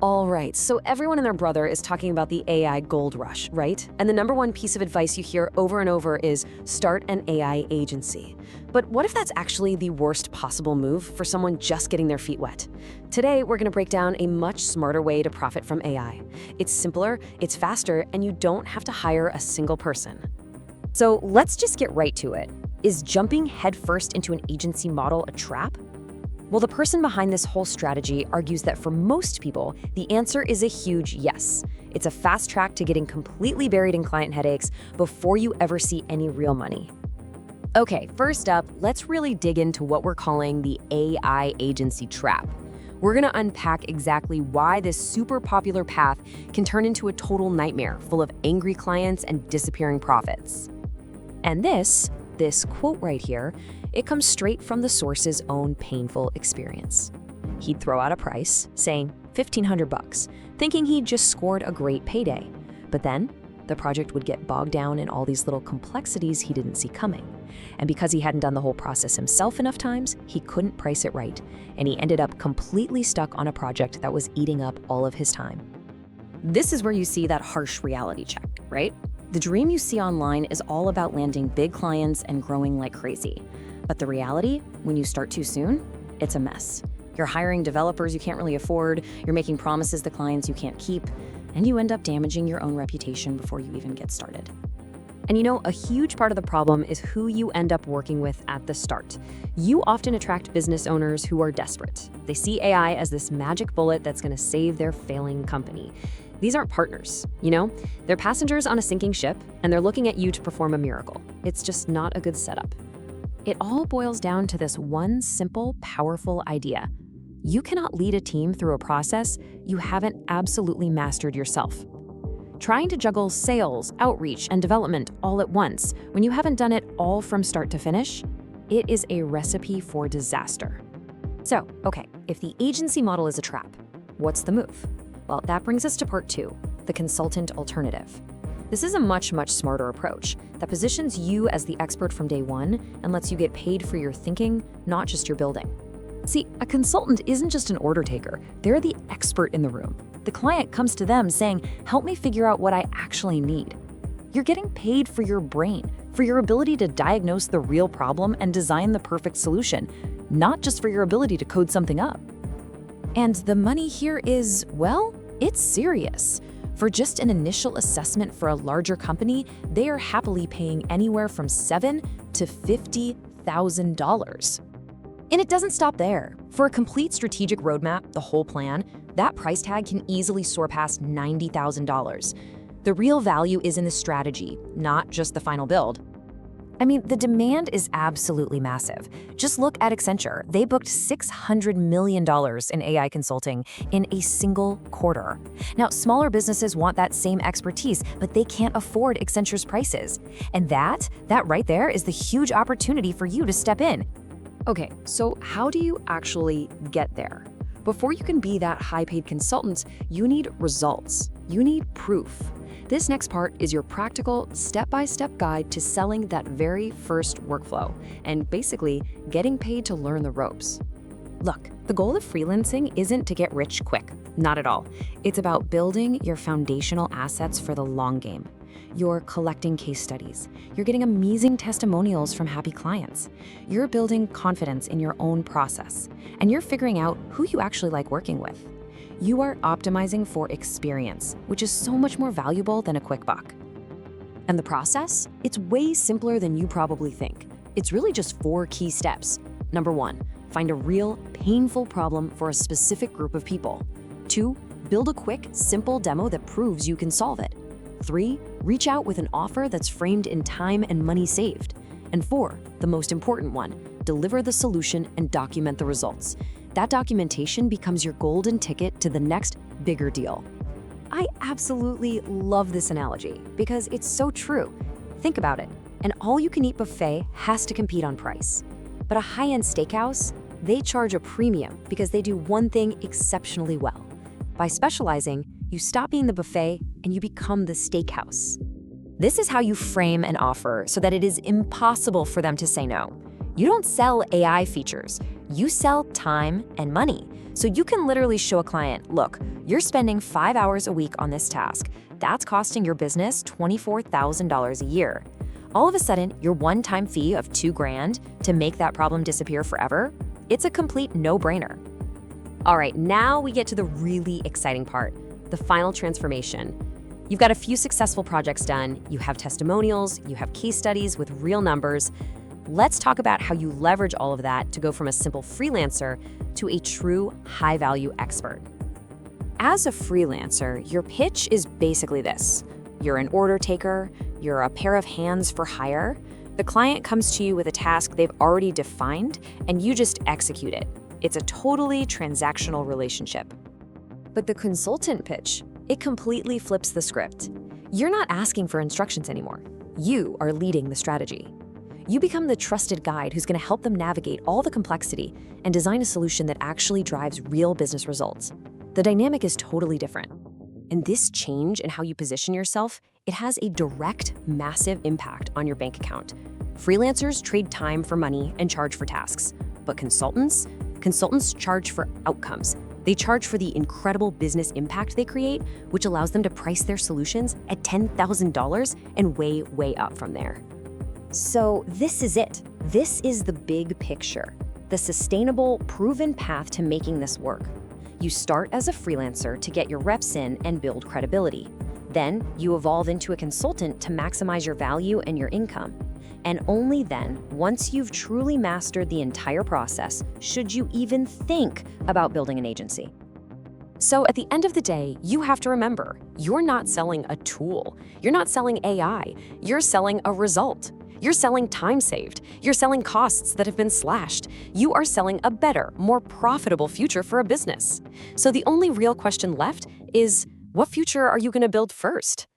All right, so everyone and their brother is talking about the AI gold rush, right? And the number one piece of advice you hear over and over is start an AI agency. But what if that's actually the worst possible move for someone just getting their feet wet? Today, we're gonna break down a much smarter way to profit from AI. It's simpler, it's faster, and you don't have to hire a single person. So let's just get right to it. Is jumping headfirst into an agency model a trap? Well, the person behind this whole strategy argues that for most people, the answer is a huge yes. It's a fast track to getting completely buried in client headaches before you ever see any real money. Okay, first up, let's really dig into what we're calling the AI agency trap. We're gonna unpack exactly why this super popular path can turn into a total nightmare full of angry clients and disappearing profits. And this quote right here, it comes straight from the source's own painful experience. He'd throw out a price, saying $1,500, thinking he'd just scored a great payday. But then, the project would get bogged down in all these little complexities he didn't see coming. And because he hadn't done the whole process himself enough times, he couldn't price it right, and he ended up completely stuck on a project that was eating up all of his time. This is where you see that harsh reality check, right? The dream you see online is all about landing big clients and growing like crazy. But the reality, when you start too soon, it's a mess. You're hiring developers you can't really afford, you're making promises to clients you can't keep, and you end up damaging your own reputation before you even get started. And you know, a huge part of the problem is who you end up working with at the start. You often attract business owners who are desperate. They see AI as this magic bullet that's going to save their failing company. These aren't partners, you know? They're passengers on a sinking ship, and they're looking at you to perform a miracle. It's just not a good setup. It all boils down to this one simple, powerful idea. You cannot lead a team through a process you haven't absolutely mastered yourself. Trying to juggle sales, outreach, and development all at once when you haven't done it all from start to finish, it is a recipe for disaster. So, okay, if the agency model is a trap, what's the move? Well, that brings us to part 2, the consultant alternative. This is a much smarter approach that positions you as the expert from day one and lets you get paid for your thinking, not just your building. See, a consultant isn't just an order taker, they're the expert in the room. The client comes to them saying, help me figure out what I actually need. You're getting paid for your brain, for your ability to diagnose the real problem and design the perfect solution, not just for your ability to code something up. And the money here is, well, it's serious. For just an initial assessment for a larger company, they are happily paying anywhere from $7,000 to $50,000. And it doesn't stop there. For a complete strategic roadmap, the whole plan, that price tag can easily soar past $90,000. The real value is in the strategy, not just the final build. I mean, the demand is absolutely massive. Just look at Accenture. They booked $600 million in AI consulting in a single quarter. Now, smaller businesses want that same expertise, but they can't afford Accenture's prices. And that right there is the huge opportunity for you to step in. Okay, so how do you actually get there? Before you can be that high-paid consultant, you need results. You need proof. This next part is your practical, step-by-step guide to selling that very first workflow and basically getting paid to learn the ropes. Look, the goal of freelancing isn't to get rich quick, not at all. It's about building your foundational assets for the long game. You're collecting case studies. You're getting amazing testimonials from happy clients. You're building confidence in your own process, and you're figuring out who you actually like working with. You are optimizing for experience, which is so much more valuable than a quick buck. And the process? It's way simpler than you probably think. It's really just 4 key steps. Number 1, find a real, painful problem for a specific group of people. 2, build a quick, simple demo that proves you can solve it. 3, reach out with an offer that's framed in time and money saved. And 4, the most important one, deliver the solution and document the results. That documentation becomes your golden ticket to the next bigger deal. I absolutely love this analogy because it's so true. Think about it. An all-you-can-eat buffet has to compete on price. But a high-end steakhouse, they charge a premium because they do one thing exceptionally well. By specializing, you stop being the buffet and you become the steakhouse. This is how you frame an offer so that it is impossible for them to say no. You don't sell AI features, you sell time and money. So you can literally show a client, look, you're spending 5 hours a week on this task. That's costing your business $24,000 a year. All of a sudden, your one-time fee of $2,000 to make that problem disappear forever, it's a complete no-brainer. All right, now we get to the really exciting part, the final transformation. You've got a few successful projects done, you have testimonials, you have case studies with real numbers. Let's talk about how you leverage all of that to go from a simple freelancer to a true high-value expert. As a freelancer, your pitch is basically this. You're an order taker, you're a pair of hands for hire. The client comes to you with a task they've already defined, and you just execute it. It's a totally transactional relationship. But the consultant pitch, it completely flips the script. You're not asking for instructions anymore. You are leading the strategy. You become the trusted guide who's going to help them navigate all the complexity and design a solution that actually drives real business results. The dynamic is totally different. And this change in how you position yourself, it has a direct, massive impact on your bank account. Freelancers trade time for money and charge for tasks. But consultants charge for outcomes. They charge for the incredible business impact they create, which allows them to price their solutions at $10,000 and way up from there. So this is it. This is the big picture, the sustainable, proven path to making this work. You start as a freelancer to get your reps in and build credibility. Then you evolve into a consultant to maximize your value and your income. And only then, once you've truly mastered the entire process, should you even think about building an agency. So at the end of the day, you have to remember, you're not selling a tool. You're not selling AI. You're selling a result. You're selling time saved. You're selling costs that have been slashed. You are selling a better, more profitable future for a business. So the only real question left is, what future are you going to build first?